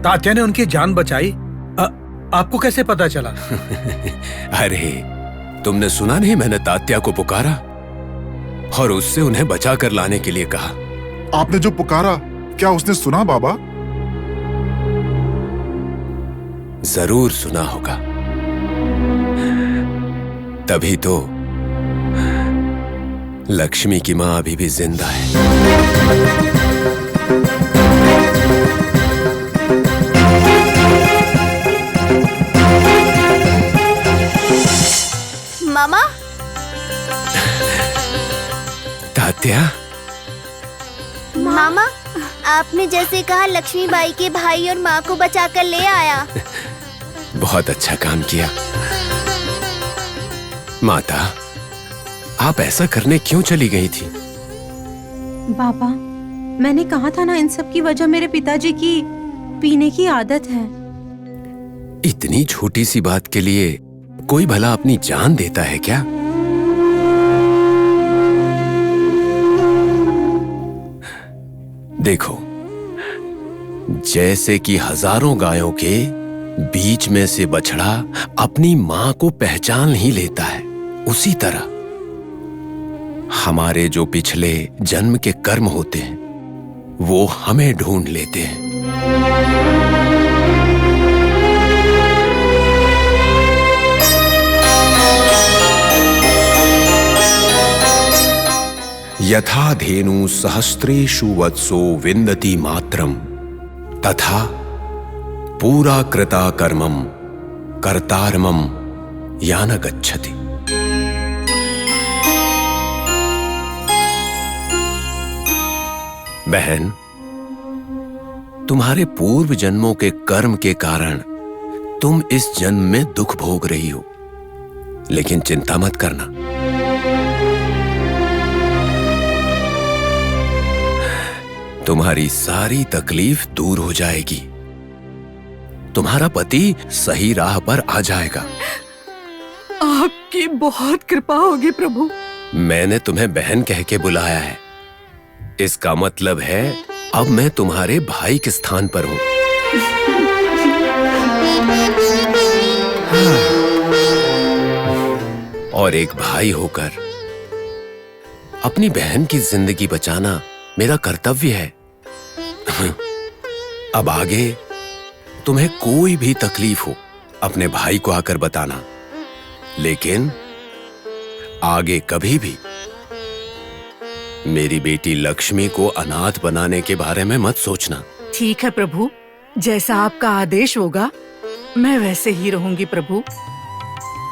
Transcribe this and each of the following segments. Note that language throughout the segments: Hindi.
तात्या ने उनकी जान बचाई। आपको कैसे पता चला? अरे तुमने सुना नहीं, मैंने तात्या को पुकारा और उससे उन्हें बचा कर लाने के लिए कहा। आपने जो पुकारा, क्या उसने सुना बाबा? जरूर सुना होगा, तभी तो लक्ष्मी की मां अभी भी जिंदा है। मामा, तात्या। मामा, आपने जैसे कहा लक्ष्मीबाई के भाई और माँ को बचाकर ले आया। बहुत अच्छा काम किया। माता, आप ऐसा करने क्यों चली गई थी? बाबा, मैंने कहा था ना, इन सब की वजह मेरे पिताजी की पीने की आदत है। इतनी छोटी सी बात के लिए कोई भला अपनी जान देता है क्या? देखो, जैसे कि हजारों गायों के बीच में से बछड़ा अपनी मां को पहचान ही लेता है, उसी तरह हमारे जो पिछले जन्म के कर्म होते हैं वो हमें ढूंढ लेते हैं। यथा धेनु सहस्रेषु वत्सो विन्दति मात्रम तथा पूरा कृता कर्मम कर्तारमम या न गच्छति। बहन, तुम्हारे पूर्व जन्मों के कर्म के कारण तुम इस जन्म में दुख भोग रही हो, लेकिन चिंता मत करना। तुम्हारी सारी तकलीफ दूर हो जाएगी। तुम्हारा पति सही राह पर आ जाएगा। आपकी बहुत कृपा होगी प्रभु। मैंने तुम्हें बहन कह के बुलाया है, इसका मतलब है अब मैं तुम्हारे भाई के स्थान पर हूं। और एक भाई होकर अपनी बहन की जिंदगी बचाना मेरा कर्तव्य है। अब आगे तुम्हें कोई भी तकलीफ हो अपने भाई को आकर बताना, लेकिन आगे कभी भी मेरी बेटी लक्ष्मी को अनाथ बनाने के बारे में मत सोचना। ठीक है प्रभु, जैसा आपका आदेश होगा मैं वैसे ही रहूंगी प्रभु।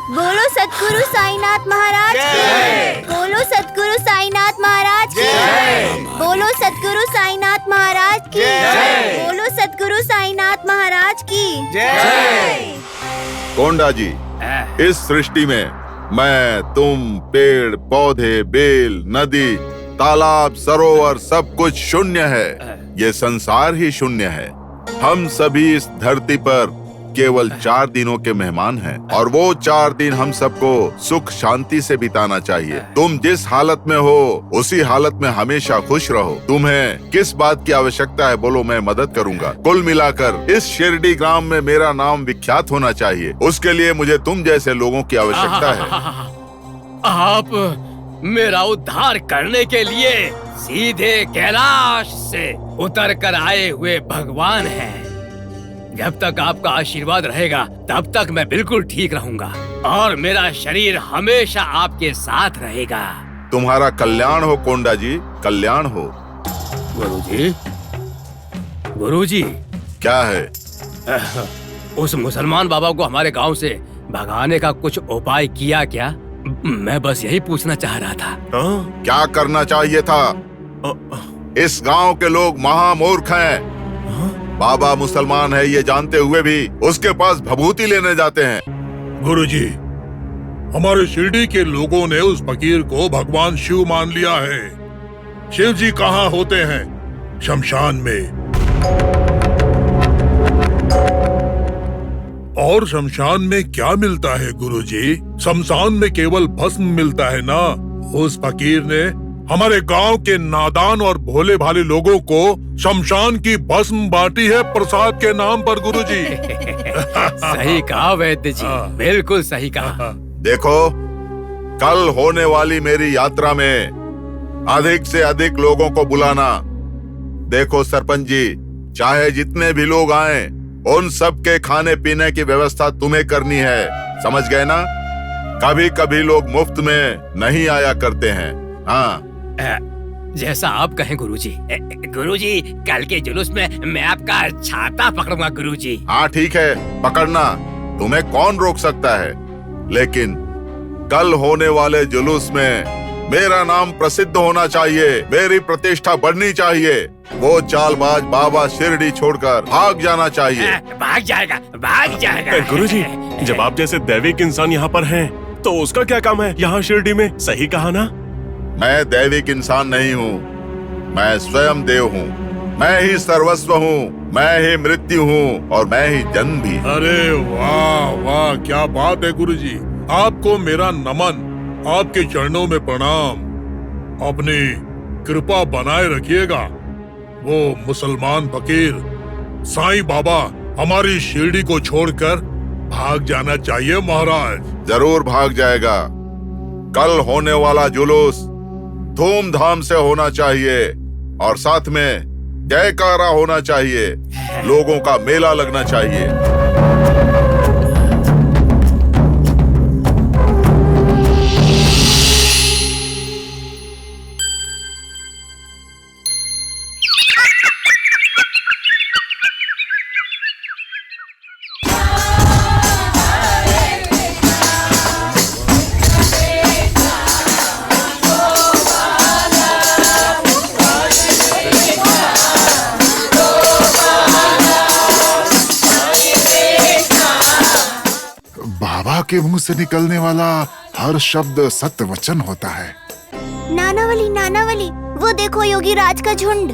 बोलो सतगुरु साईनाथ महाराज की। बोलो सतगुरु साईनाथ महाराज की। बोलो सतगुरु साईनाथ महाराज की। बोलो सतगुरु साईनाथ महाराज की जय। कोंडा जी, इस सृष्टि में मैं, तुम, पेड़ पौधे, बेल, नदी, तालाब, सरोवर सब कुछ शून्य है। ये संसार ही शून्य है। हम सभी इस धरती पर केवल 4 दिनों के मेहमान हैं और वो 4 दिन हम सबको सुख शांति से बिताना चाहिए। तुम जिस हालत में हो उसी हालत में हमेशा खुश रहो। तुम्हें किस बात की आवश्यकता है बोलो, मैं मदद करूंगा। कुल मिलाकर इस शिरडी ग्राम में मेरा नाम विख्यात होना चाहिए, उसके लिए मुझे तुम जैसे लोगों की आवश्यकता है। आप मेरा उद्धार करने के लिए सीधे कैलाश से उतर कर आए हुए भगवान हैं। जब तक आपका आशीर्वाद रहेगा तब तक मैं बिल्कुल ठीक रहूंगा और मेरा शरीर हमेशा आपके साथ रहेगा। तुम्हारा कल्याण हो कोंडा जी, कल्याण हो। गुरुजी, गुरुजी। क्या है? उस मुसलमान बाबा को हमारे गांव से भगाने का कुछ उपाय किया क्या? मैं बस यही पूछना चाह रहा था। क्या करना चाहिए था? इस गांव के लोग महामूर्ख हैं। बाबा मुसलमान है ये जानते हुए भी उसके पास भभूति लेने जाते हैं। गुरुजी, हमारे शिरडी के लोगों ने उस फकीर को भगवान शिव मान लिया है। शिव जी कहाँ होते हैं? शमशान में। और शमशान में क्या मिलता है गुरुजी? शमशान में केवल भस्म मिलता है ना। उस फकीर ने हमारे गांव के नादान और भोले भाले लोगों को शमशान की भस्म बांटी है प्रसाद के नाम पर गुरुजी। सही कहा वैद्य जी, बिल्कुल सही कहा। देखो, कल होने वाली मेरी यात्रा में अधिक से अधिक लोगों को बुलाना। देखो सरपंच जी, चाहे जितने भी लोग आए, उन सब के खाने पीने की व्यवस्था तुम्हें करनी है, समझ गए ना? कभी कभी लोग मुफ्त में नहीं आया करते हैं। हाँ, जैसा आप कहें गुरुजी। गुरुजी, कल के जुलूस में मैं आपका छाता पकड़ूंगा गुरुजी। हाँ ठीक है, पकड़ना, तुम्हें कौन रोक सकता है। लेकिन कल होने वाले जुलूस में मेरा नाम प्रसिद्ध होना चाहिए, मेरी प्रतिष्ठा बढ़नी चाहिए। वो चालबाज बाबा शिरडी छोड़कर भाग जाना चाहिए। भाग जाएगा, भाग जाएगा। गुरुजी, जब आप जैसे दैविक इंसान यहाँ पर हैं, तो उसका क्या काम है यहाँ शिरडी में? सही कहा ना? मैं दैविक इंसान नहीं हूँ, मैं स्वयं देव हूँ। मैं ही सर्वस्व हूँ, मैं ही मृत्यु हूँ और मैं ही जन्म भी। अरे वाह वाह, क्या बात है गुरुजी। आपको मेरा नमन, आपके चरणों में प्रणाम। अपनी कृपा बनाए रखिएगा। वो मुसलमान फकीर साईं बाबा हमारी शिरडी को छोड़कर भाग जाना चाहिए महाराज। जरूर भाग जाएगा। कल होने वाला जुलूस धूमधाम से होना चाहिए और साथ में जयकारा होना चाहिए, लोगों का मेला लगना चाहिए। के मुंह से निकलने वाला हर शब्द सत्य वचन होता है। नानावली, नानावली, वो देखो योगी राज का झुंड।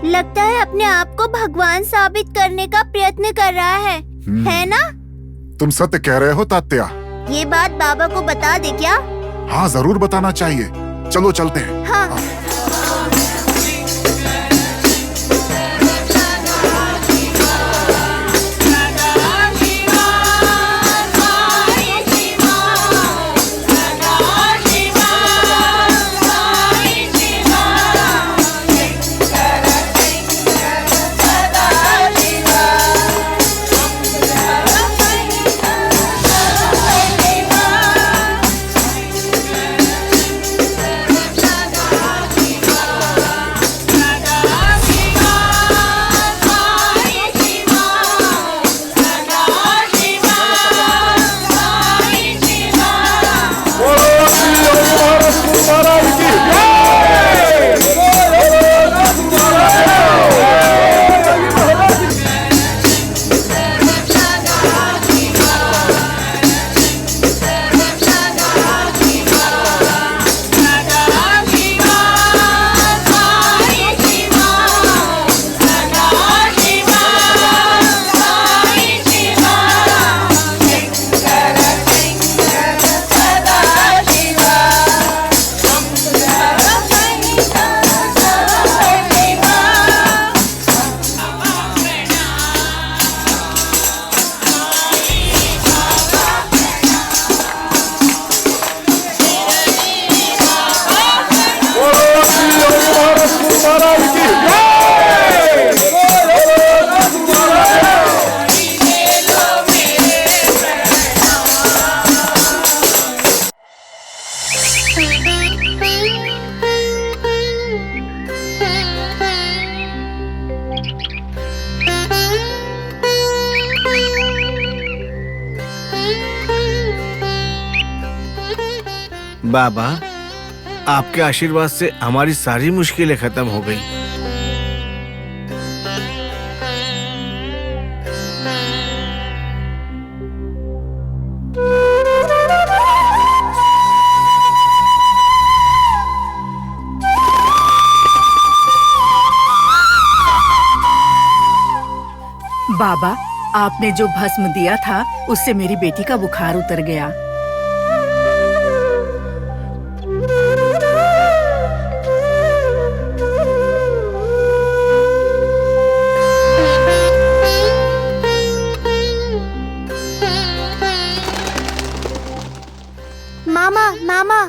लगता है अपने आप को भगवान साबित करने का प्रयत्न कर रहा है ना? तुम सत्य कह रहे हो तात्या। ये बात बाबा को बता दे क्या? हाँ जरूर बताना चाहिए। चलो चलते हैं। हाँ। बाबा, आपके आशीर्वाद से हमारी सारी मुश्किलें खत्म हो गई। बाबा, आपने जो भस्म दिया था उससे मेरी बेटी का बुखार उतर गया। मामा मामा,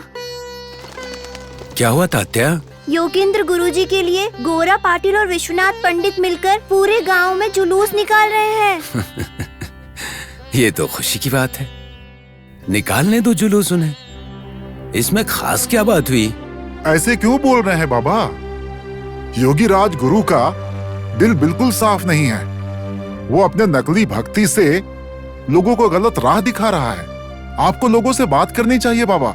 क्या हुआ तात्या? योगेंद्र गुरुजी के लिए गोरा पाटिल और विश्वनाथ पंडित मिलकर पूरे गांव में जुलूस निकाल रहे हैं। ये तो खुशी की बात है। निकालने दो जुलूस उन्हें, इसमें खास क्या बात हुई? ऐसे क्यों बोल रहे हैं बाबा? योगी राज गुरु का दिल बिल्कुल साफ नहीं है। वो अपने नकली भक्ति से लोगों को गलत राह दिखा रहा है। आपको लोगों से बात करनी चाहिए बाबा।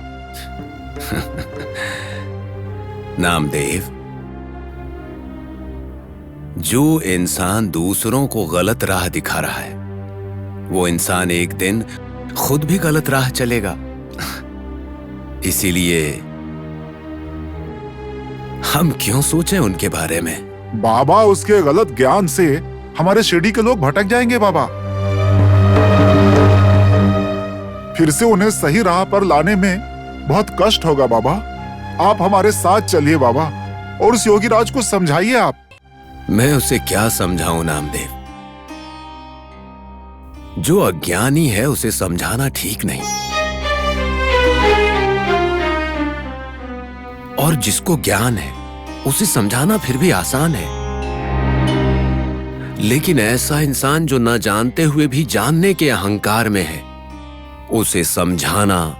नामदेव, जो इंसान दूसरों को गलत राह दिखा रहा है, वो इंसान एक दिन खुद भी गलत राह चलेगा। इसीलिए हम क्यों सोचें उनके बारे में? बाबा, उसके गलत ज्ञान से हमारे शिरडी के लोग भटक जाएंगे बाबा। फिर से उन्हें सही राह पर लाने में बहुत कष्ट होगा बाबा। आप हमारे साथ चलिए बाबा और उस योगी राज को समझाइए आप। मैं उसे क्या समझाऊं नामदेव? जो अज्ञानी है उसे समझाना ठीक नहीं, और जिसको ज्ञान है उसे समझाना फिर भी आसान है। लेकिन ऐसा इंसान जो न जानते हुए भी जानने के अहंकार में है, उसे समझाना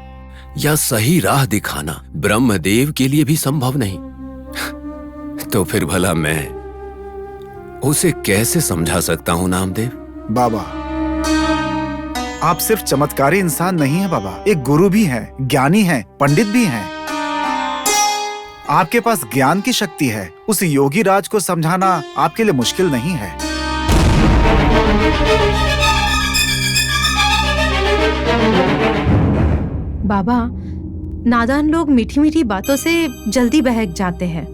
या सही राह दिखाना ब्रह्मदेव के लिए भी संभव नहीं। तो फिर भला मैं उसे कैसे समझा सकता हूं नामदेव? बाबा, आप सिर्फ चमत्कारी इंसान नहीं है बाबा, एक गुरु भी हैं, ज्ञानी हैं, पंडित भी हैं। आपके पास ज्ञान की शक्ति है। उस योगी राज को समझाना आपके लिए मुश्किल नहीं है। बाबा, नादान लोग मीठी मीठी बातों से जल्दी बहक जाते हैं।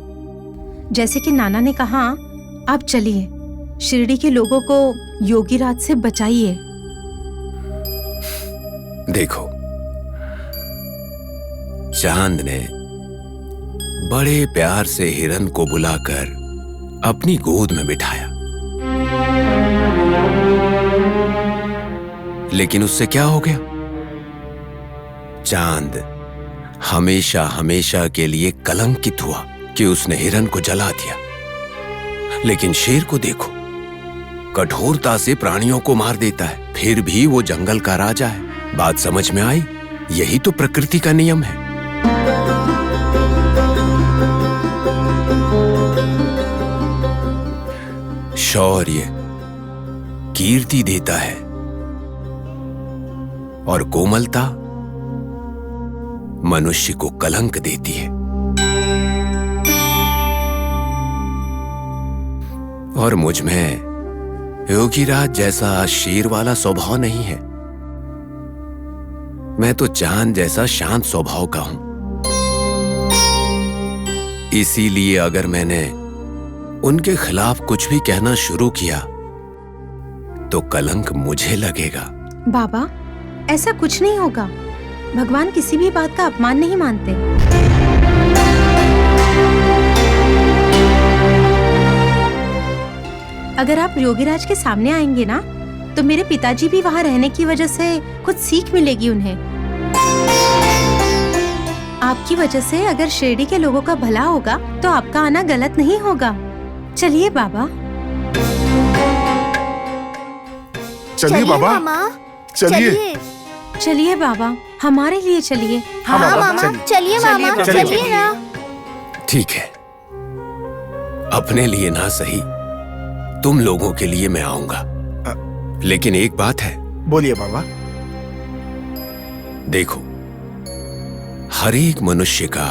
जैसे कि नाना ने कहा, आप चलिए, शिरडी के लोगों को योगी राज से बचाइए। देखो, चांद ने बड़े प्यार से हिरन को बुलाकर अपनी गोद में बिठाया, लेकिन उससे क्या हो गया? चांद हमेशा हमेशा के लिए कलंकित हुआ कि उसने हिरन को जला दिया। लेकिन शेर को देखो, कठोरता से प्राणियों को मार देता है, फिर भी वो जंगल का राजा है। बात समझ में आई? यही तो प्रकृति का नियम है। शौर्य कीर्ति देता है और कोमलता मनुष्य को कलंक देती है। और मुझ में योगीराज जैसा शेर वाला स्वभाव नहीं है। मैं तो चांद जैसा शांत स्वभाव का हूं। इसीलिए अगर मैंने उनके खिलाफ कुछ भी कहना शुरू किया तो कलंक मुझे लगेगा। बाबा, ऐसा कुछ नहीं होगा। भगवान किसी भी बात का अपमान नहीं मानते। अगर आप योगीराज के सामने आएंगे ना, तो मेरे पिताजी भी वहाँ रहने की वजह से कुछ सीख मिलेगी उन्हें। आपकी वजह से अगर शिरडी के लोगों का भला होगा तो आपका आना गलत नहीं होगा। चलिए बाबा। चलिए बाबा, चलिए। चलिए बाबा, हमारे लिए चलिए। हाँ मामा, चलिए मामा, चलिए ना। ठीक है, अपने लिए ना सही, तुम लोगों के लिए मैं आऊंगा। लेकिन एक बात है। बोलिए बाबा। देखो, हर एक मनुष्य का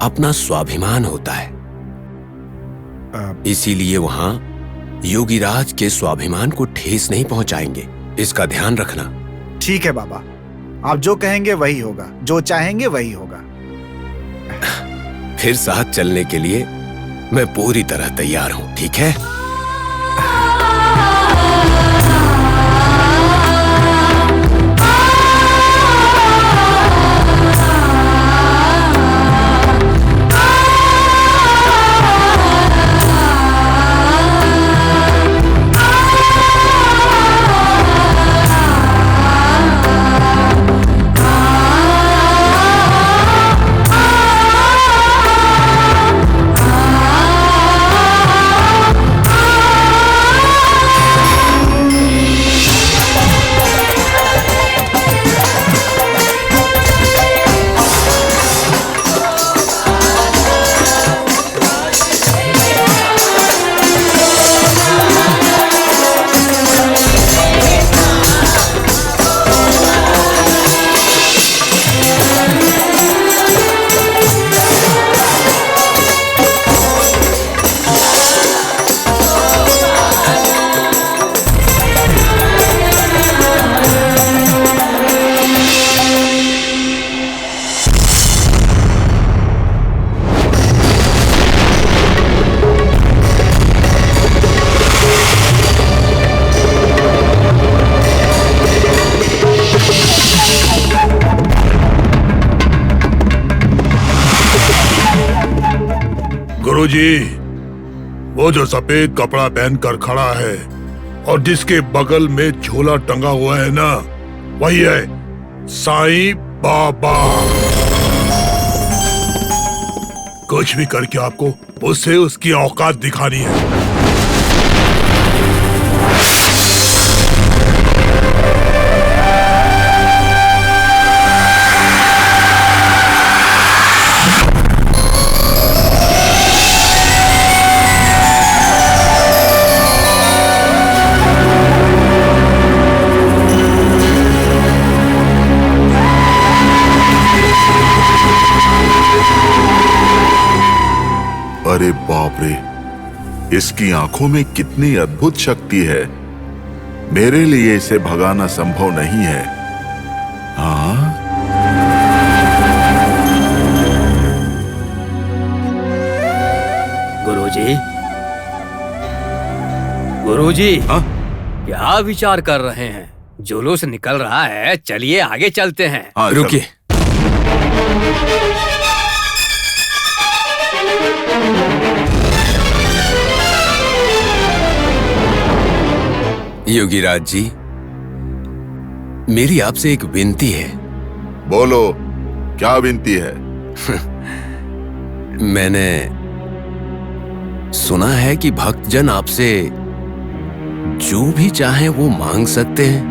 अपना स्वाभिमान होता है। इसीलिए वहां योगीराज के स्वाभिमान को ठेस नहीं पहुंचाएंगे। इसका ध्यान रखना। ठीक है बाबा, आप जो कहेंगे वही होगा, जो चाहेंगे वही होगा। फिर साथ चलने के लिए मैं पूरी तरह तैयार हूं, ठीक है? गुरुजी, वो जो सफेद कपड़ा पहनकर खड़ा है और जिसके बगल में झोला टंगा हुआ है ना, वही है साईं बाबा। कुछ भी करके आपको उससे उसकी औकात दिखानी है। अरे बाप रे, इसकी आंखों में कितनी अद्भुत शक्ति है। मेरे लिए इसे भगाना संभव नहीं है। हाँ, गुरुजी, गुरुजी, हाँ? क्या विचार कर रहे हैं? जुलूस निकल रहा है, चलिए आगे चलते हैं। हाँ, रुकिए। योगीराज जी, मेरी आपसे एक विनती है। बोलो, क्या विनती है? मैंने सुना है कि भक्तजन आपसे जो भी चाहे वो मांग सकते हैं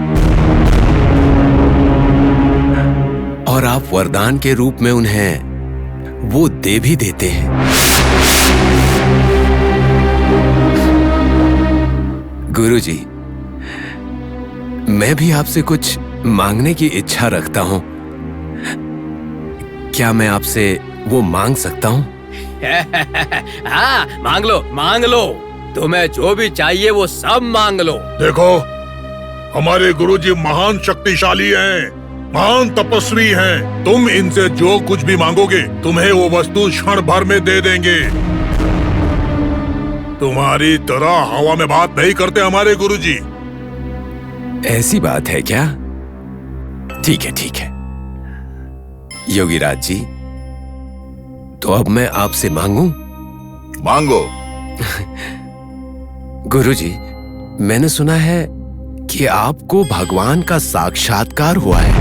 और आप वरदान के रूप में उन्हें वो दे भी देते हैं। गुरुजी, मैं भी आपसे कुछ मांगने की इच्छा रखता हूं। क्या मैं आपसे वो मांग सकता हूं? हाँ, मांग लो, मांग लो। तुम्हें जो भी चाहिए वो सब मांग लो। देखो, हमारे गुरुजी महान शक्तिशाली हैं, महान तपस्वी हैं। तुम इनसे जो कुछ भी मांगोगे, तुम्हें वो वस्तु क्षण भर में दे देंगे। तुम्हारी तरह हवा में बात नहीं करते हमारे गुरुजी। ऐसी बात है क्या? ठीक है, ठीक है। योगीराज जी, तो अब मैं आपसे मांगूं? मांगो। गुरुजी, मैंने सुना है कि आपको भगवान का साक्षात्कार हुआ है।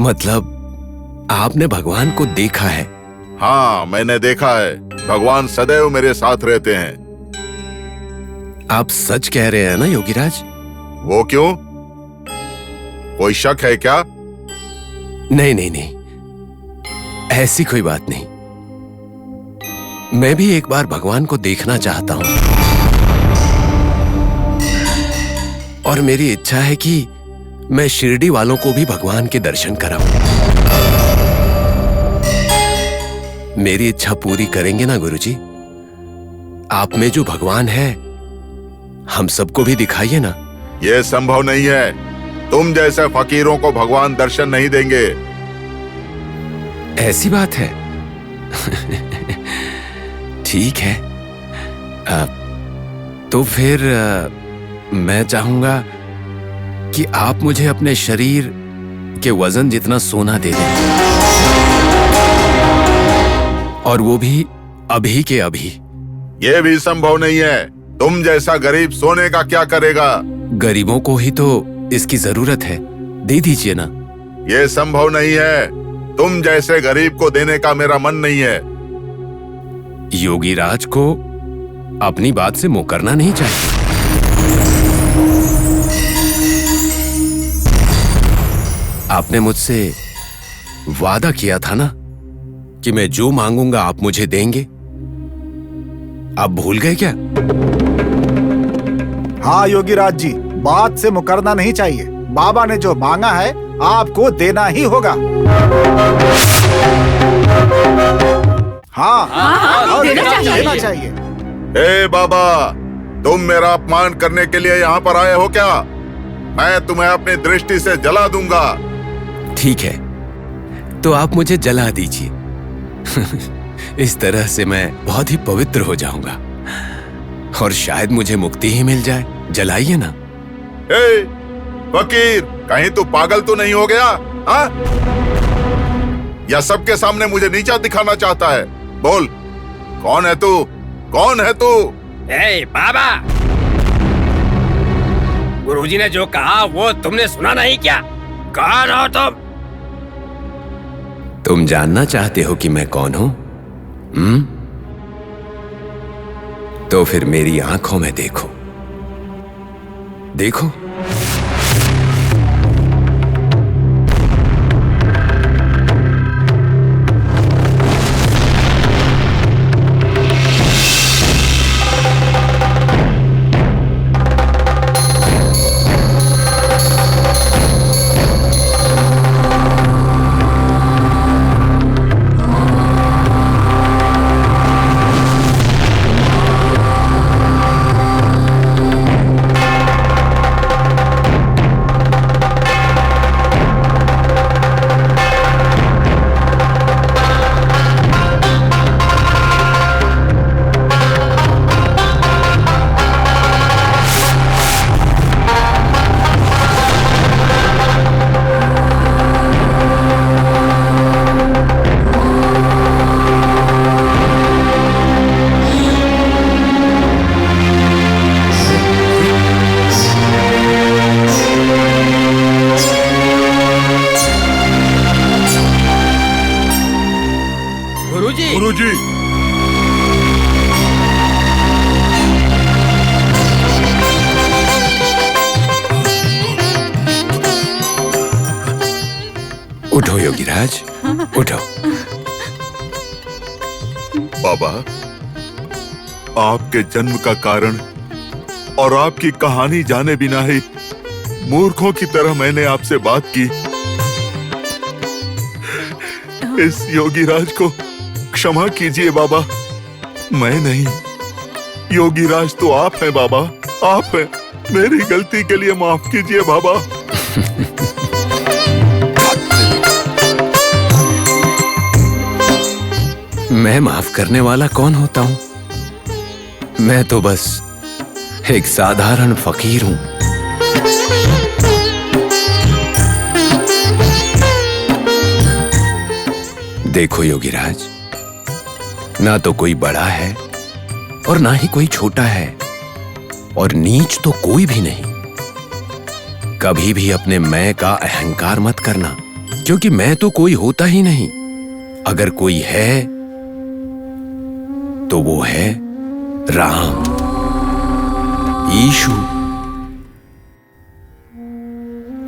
मतलब आपने भगवान को देखा है? हाँ, मैंने देखा है। भगवान सदैव मेरे साथ रहते हैं। आप सच कह रहे हैं ना योगीराज? वो क्यों? कोई शक है क्या? नहीं नहीं नहीं, ऐसी कोई बात नहीं। मैं भी एक बार भगवान को देखना चाहता हूं और मेरी इच्छा है कि मैं शिरडी वालों को भी भगवान के दर्शन कराऊं। मेरी इच्छा पूरी करेंगे ना गुरुजी? आप में जो भगवान है, हम सबको भी दिखाइए ना। ये संभव नहीं है। तुम जैसे फकीरों को भगवान दर्शन नहीं देंगे। ऐसी बात है? ठीक है। तो फिर मैं चाहूंगा कि आप मुझे अपने शरीर के वजन जितना सोना दे दें, और वो भी अभी के अभी। ये भी संभव नहीं है। तुम जैसा गरीब सोने का क्या करेगा? गरीबों को ही तो इसकी जरूरत है, दे दीजिए ना। ये संभव नहीं है। तुम जैसे गरीब को देने का मेरा मन नहीं है। योगीराज को अपनी बात से मुकरना नहीं चाहिए। आपने मुझसे वादा किया था ना कि मैं जो मांगूंगा आप मुझे देंगे। आप भूल गए क्या? हाँ योगीराज जी, बात से मुकरना नहीं चाहिए। बाबा ने जो मांगा है आपको देना ही होगा। हाँ, देना चाहिए। ए बाबा, तुम मेरा अपमान करने के लिए यहाँ पर आए हो क्या? मैं तुम्हें अपनी दृष्टि से जला दूंगा। ठीक है, तो आप मुझे जला दीजिए। इस तरह से मैं बहुत ही पवित्र हो जाऊंगा और शायद मुझे मुक्ति ही मिल जाए। जलाइए ना। ए, फकीर, कहीं तू पागल तो नहीं हो गया? हाँ? या सबके सामने मुझे नीचा दिखाना चाहता है? बोल, कौन है तू? कौन है तू? ए बाबा, गुरुजी ने जो कहा वो तुमने सुना नहीं क्या? कौन हो तुम? तुम जानना चाहते हो कि मैं कौन हूं? तो फिर मेरी आंखों में देखो। देखो, गुरुजी, उठो योगीराज, उठो। बाबा, आपके जन्म का कारण और आपकी कहानी जाने बिना ही मूर्खों की तरह मैंने आपसे बात की। इस योगीराज को क्षमा कीजिए बाबा, मैं नहीं, योगीराज तो आप हैं बाबा, आप हैं। मेरी गलती के लिए माफ कीजिए बाबा। मैं माफ करने वाला कौन होता हूं? मैं तो बस एक साधारण फकीर हूं। देखो योगीराज, ना तो कोई बड़ा है और ना ही कोई छोटा है, और नीच तो कोई भी नहीं। कभी भी अपने मैं का अहंकार मत करना, क्योंकि मैं तो कोई होता ही नहीं। अगर कोई है तो वो है राम, यीशु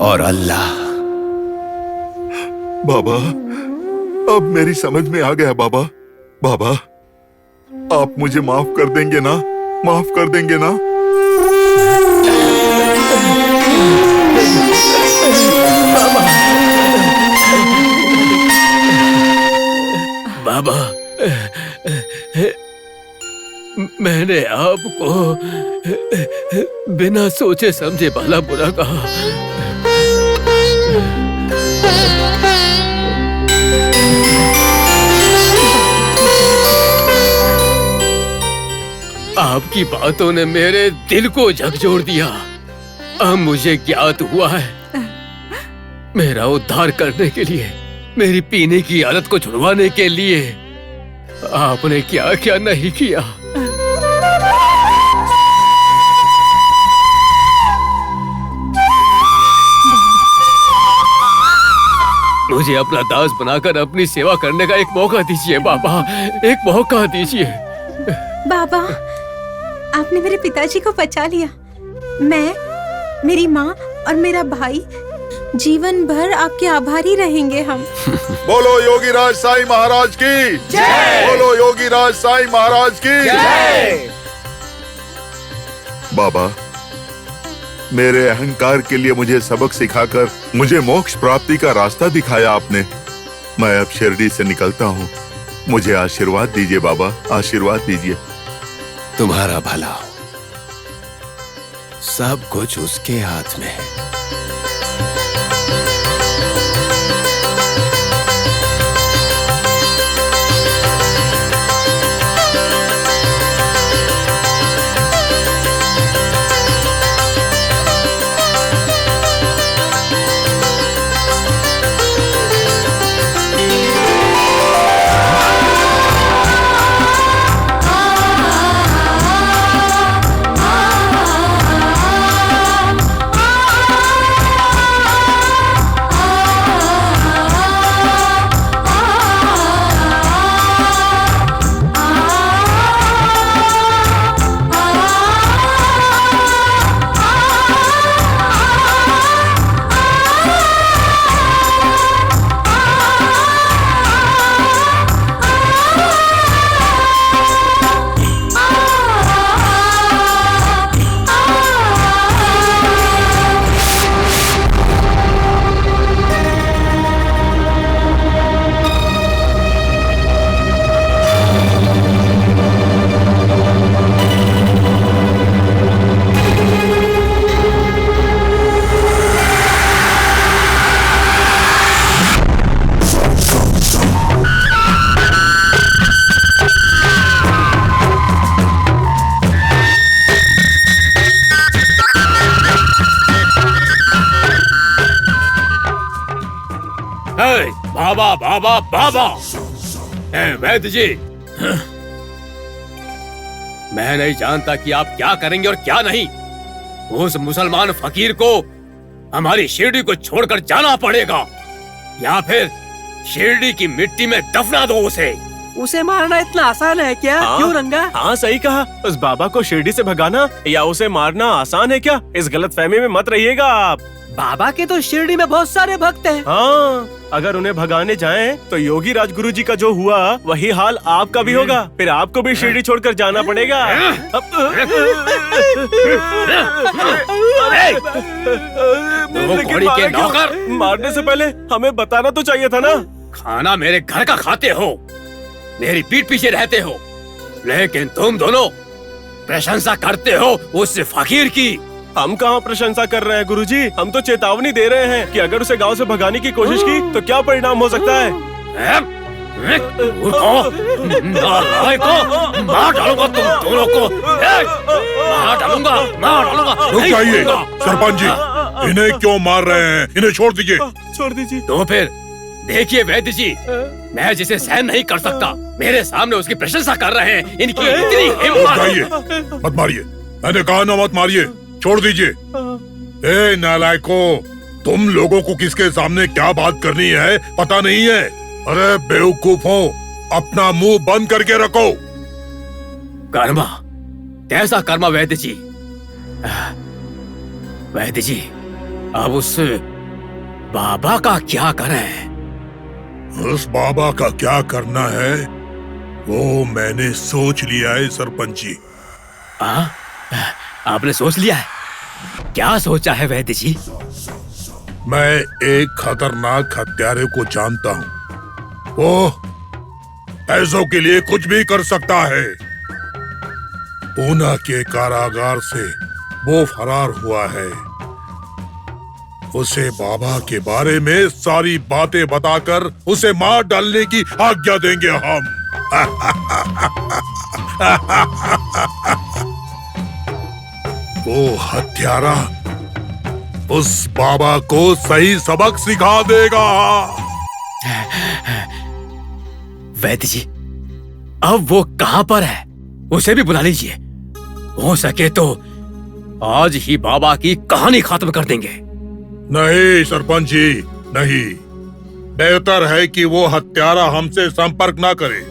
और अल्लाह। बाबा, अब मेरी समझ में आ गया बाबा। बाबा, आप मुझे माफ कर देंगे ना? माफ कर देंगे ना? बाबा, मैंने आपको बिना सोचे समझे भला बुरा कहा। आपकी बातों ने मेरे दिल को झकझोर दिया। अब मुझे ज्ञात हुआ है, मेरा उद्धार करने के लिए, मेरी पीने की आदत को छुड़वाने के लिए आपने क्या क्या नहीं किया। मुझे अपना दास बनाकर अपनी सेवा करने का एक मौका दीजिए बाबा, एक मौका दीजिए। बाबा, आपने मेरे पिताजी को बचा लिया। मैं, मेरी माँ और मेरा भाई जीवन भर आपके आभारी रहेंगे हम। बोलो योगीराज साईं महाराज की जय। बोलो योगीराज साईं महाराज की जय। बाबा, मेरे अहंकार के लिए मुझे सबक सिखाकर मुझे मोक्ष प्राप्ति का रास्ता दिखाया आपने। मैं अब शिरडी से निकलता हूँ। मुझे आशीर्वाद दीजिए बाबा, आशीर्वाद दीजिए। तुम्हारा भला हो, सब कुछ उसके हाथ में है। बाबा बाबा बाबा। वैद्य जी, मैं नहीं जानता कि आप क्या करेंगे और क्या नहीं। उस मुसलमान फकीर को हमारी शिरडी को छोड़कर जाना पड़ेगा, या फिर शिरडी की मिट्टी में दफना दो उसे। उसे मारना इतना आसान है क्या? क्यों रंगा? हाँ सही कहा। उस बाबा को शिरडी से भगाना या उसे मारना आसान है क्या? इस गलतफहमी में मत रहिएगा आप। बाबा के तो शिरडी में बहुत सारे भक्त हैं। हाँ, अगर उन्हें भगाने जाएं, तो योगी राजगुरु जी का जो हुआ वही हाल आपका भी होगा। फिर आपको भी शिरडी छोड़कर जाना पड़ेगा। घोड़ी के नौकर, मारने से पहले हमें बताना तो चाहिए था ना। खाना मेरे घर का खाते हो, मेरी पीठ पीछे रहते हो, लेकिन तुम दोनों प्रशंसा करते हो उस फकीर की। हम कहाँ प्रशंसा कर रहे हैं गुरुजी, हम तो चेतावनी दे रहे हैं कि अगर उसे गांव से भगाने की कोशिश की तो क्या परिणाम हो सकता है। मार डालूंगा तुम दोनों को, मार डालूंगा, मार डालूंगा। रुक जाइए सरपंच जी, इन्हें क्यों मार रहे हैं? इन्हें छोड़ दीजिए। छोड़ दीजिए। तो फिर देखिए वैद्य जी, मैं जिसे सहन नहीं कर सकता, मेरे सामने उसकी प्रशंसा कर रहे हैं। इनकी इतनी हिम्मत। मत मारिए, मैंने कहा ना मत मारिए, छोड़ दीजिए। ए नालायको, तुम लोगों को किसके सामने क्या बात करनी है पता नहीं है। अरे बेवकूफों, अपना मुंह बंद करके रखो। कर्मा, कैसा कर्मा वैद्य जी? वैद्य जी, अब उस बाबा का क्या करें? उस बाबा का क्या करना है वो मैंने सोच लिया है सरपंच जी। आपने सोच लिया है? क्या सोचा है वैद्य जी? मैं एक खतरनाक हत्यारे को जानता हूँ। वो पैसों के लिए कुछ भी कर सकता है। पूना के कारागार से वो फरार हुआ है। उसे बाबा के बारे में सारी बातें बताकर उसे मार डालने की आज्ञा देंगे हम। वो हत्यारा उस बाबा को सही सबक सिखा देगा। वैद्य जी, अब वो कहाँ पर है? उसे भी बुला लीजिए। हो सके तो आज ही बाबा की कहानी खत्म कर देंगे। नहीं सरपंच जी, नहीं। बेहतर है कि वो हत्यारा हमसे संपर्क ना करे।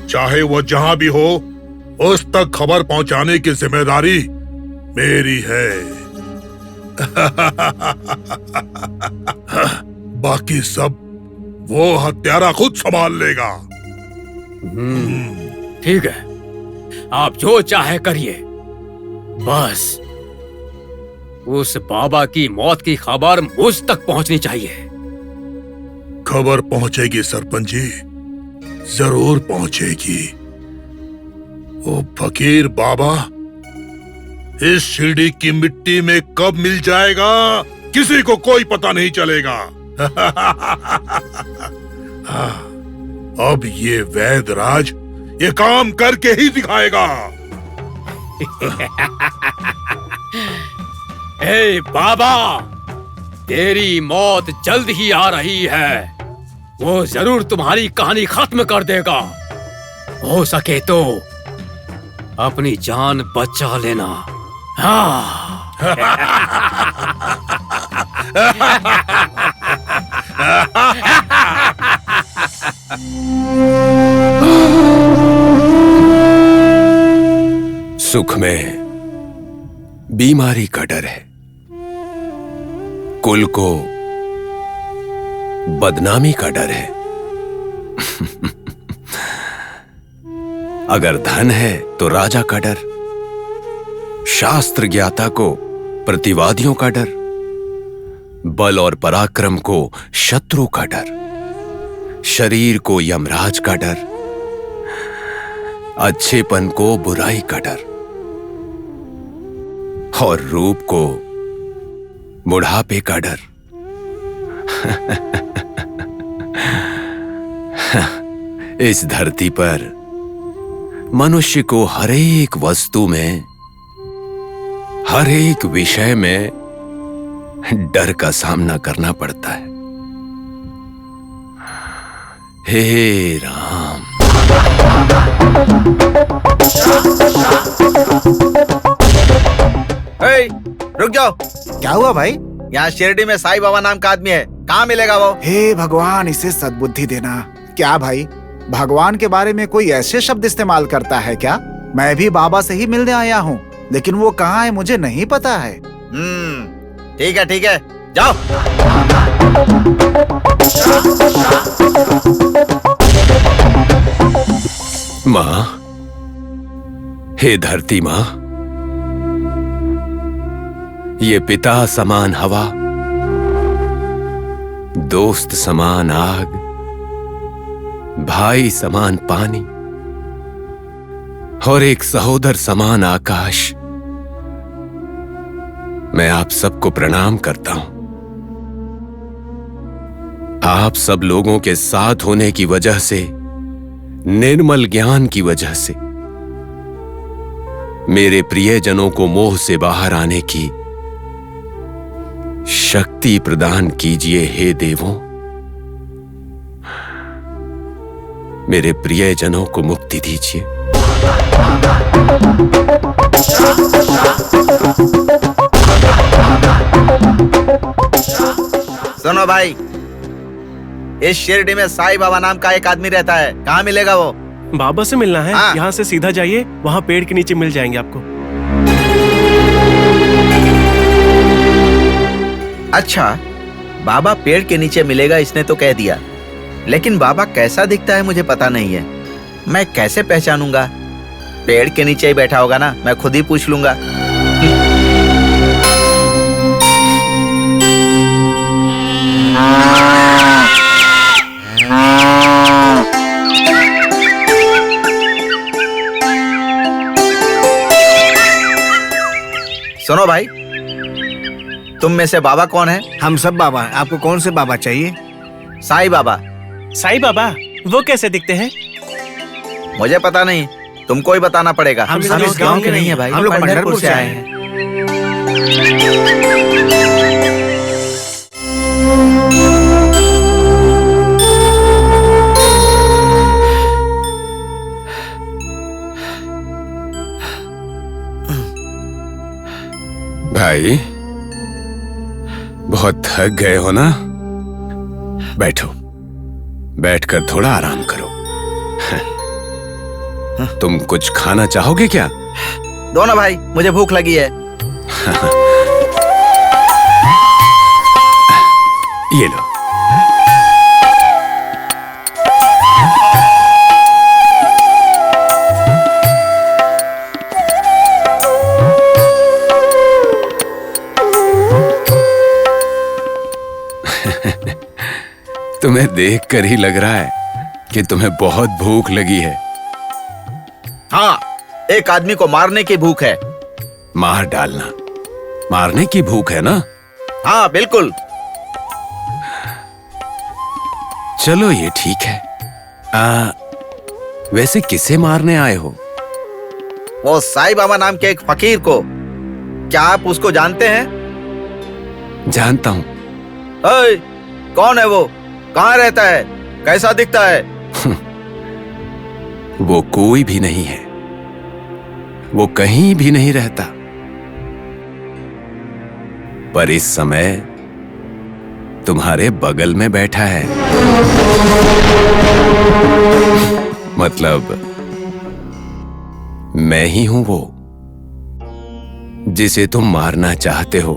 चाहे वो जहां भी हो, उस तक खबर पहुंचाने की जिम्मेदारी मेरी है। बाकी सब वो हत्यारा खुद संभाल लेगा। ठीक है, आप जो चाहे करिए, बस उस बाबा की मौत की खबर मुझ तक पहुंचनी चाहिए। खबर पहुंचेगी सरपंच जी, जरूर पहुंचेगी। वो फकीर बाबा इस शिरडी की मिट्टी में कब मिल जाएगा किसी को कोई पता नहीं चलेगा। अब ये वैदराज ये काम करके ही दिखाएगा। ए बाबा, तेरी मौत जल्द ही आ रही है। वो जरूर तुम्हारी कहानी खत्म कर देगा। हो सके तो अपनी जान बचा लेना। हाँ। सुख में बीमारी का डर है, कुल को बदनामी का डर है। अगर धन है तो राजा का डर, शास्त्र ज्ञाता को प्रतिवादियों का डर, बल और पराक्रम को शत्रु का डर, शरीर को यमराज का डर, अच्छेपन को बुराई का डर और रूप को बुढ़ापे का डर। इस धरती पर मनुष्य को हर एक वस्तु में, हर एक विषय में डर का सामना करना पड़ता है। हे राम। रुक जाओ। क्या हुआ भाई? यहाँ शिरडी में साईं बाबा नाम का आदमी है, कहाँ मिलेगा वो? हे भगवान, इसे सद्बुद्धि देना। क्या भाई, भगवान के बारे में कोई ऐसे शब्द इस्तेमाल करता है क्या? मैं भी बाबा से ही मिलने आया हूँ, लेकिन वो कहाँ है मुझे नहीं पता है। ठीक है, जाओ। माँ, हे धरती माँ, ये पिता समान हवा, दोस्त समान आग, भाई समान पानी और एक सहोदर समान आकाश, मैं आप सबको प्रणाम करता हूं। आप सब लोगों के साथ होने की वजह से, निर्मल ज्ञान की वजह से मेरे प्रियजनों को मोह से बाहर आने की शक्ति प्रदान कीजिए। हे देवों, मेरे प्रियजनों को मुक्ति दीजिए। सुनो भाई, इस शिरडी में साईं बाबा नाम का एक आदमी रहता है, कहाँ मिलेगा वो? बाबा से मिलना है? यहाँ से सीधा जाइए, वहाँ पेड़ के नीचे मिल जाएंगे आपको। अच्छा, बाबा पेड़ के नीचे मिलेगा इसने तो कह दिया, लेकिन बाबा कैसा दिखता है मुझे पता नहीं है। मैं कैसे पहचानूंगा? पेड़ के नीचे ही बैठा होगा ना, मैं खुद ही पूछ लूंगा। सुनो भाई, तुम में से बाबा कौन है? हम सब बाबा हैं। आपको कौन से बाबा चाहिए? साईं बाबा। साईं बाबा वो कैसे दिखते हैं? मुझे पता नहीं, तुमको ही बताना पड़ेगा। हम सब इस गांव के नहीं है भाई, हम लोग पंढरपुर से आए हैं। भाई, बहुत थक गए हो ना? बैठो, बैठकर थोड़ा आराम करो। तुम कुछ खाना चाहोगे क्या? दो ना भाई, मुझे भूख लगी है। ये लो। तुम्हें देखकर ही लग रहा है कि तुम्हें बहुत भूख लगी है। हाँ, एक आदमी को मारने की भूख है। मार डालना, मारने की भूख है ना? हाँ बिल्कुल। चलो ये ठीक है। वैसे किसे मारने आए हो? वो साईं बाबा नाम के एक फकीर को। क्या आप उसको जानते हैं? जानता हूं। कौन है वो? कहाँ रहता है? कैसा दिखता है? वो कोई भी नहीं है, वो कहीं भी नहीं रहता, पर इस समय तुम्हारे बगल में बैठा है। मतलब मैं ही हूं वो जिसे तुम मारना चाहते हो।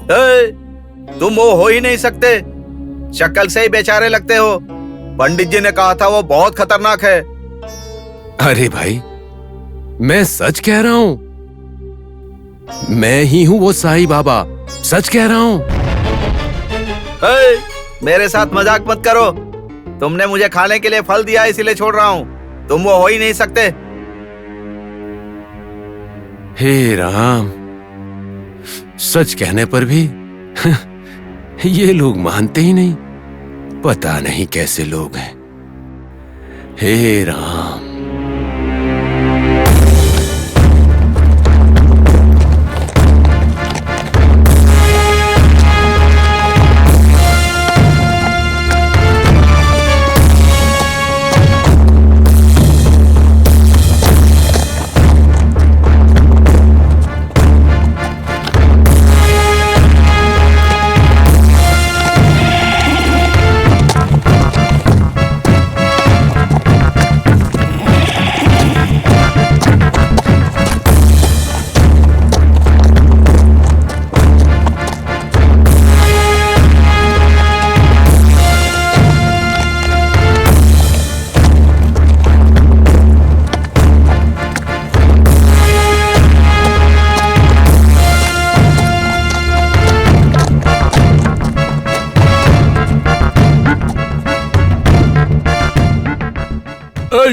तुम वो हो ही नहीं सकते, शक्ल से ही बेचारे लगते हो। पंडित जी ने कहा था वो बहुत खतरनाक है। अरे भाई, मैं सच कह रहा हूं, मैं ही हूं वो साईं बाबा, सच कह रहा हूं। मेरे साथ मजाक मत करो। तुमने मुझे खाने के लिए फल दिया इसीलिए छोड़ रहा हूं। तुम वो हो ही नहीं सकते। हे राम, सच कहने पर भी ये लोग मानते ही नहीं। पता नहीं कैसे लोग हैं। हे राम।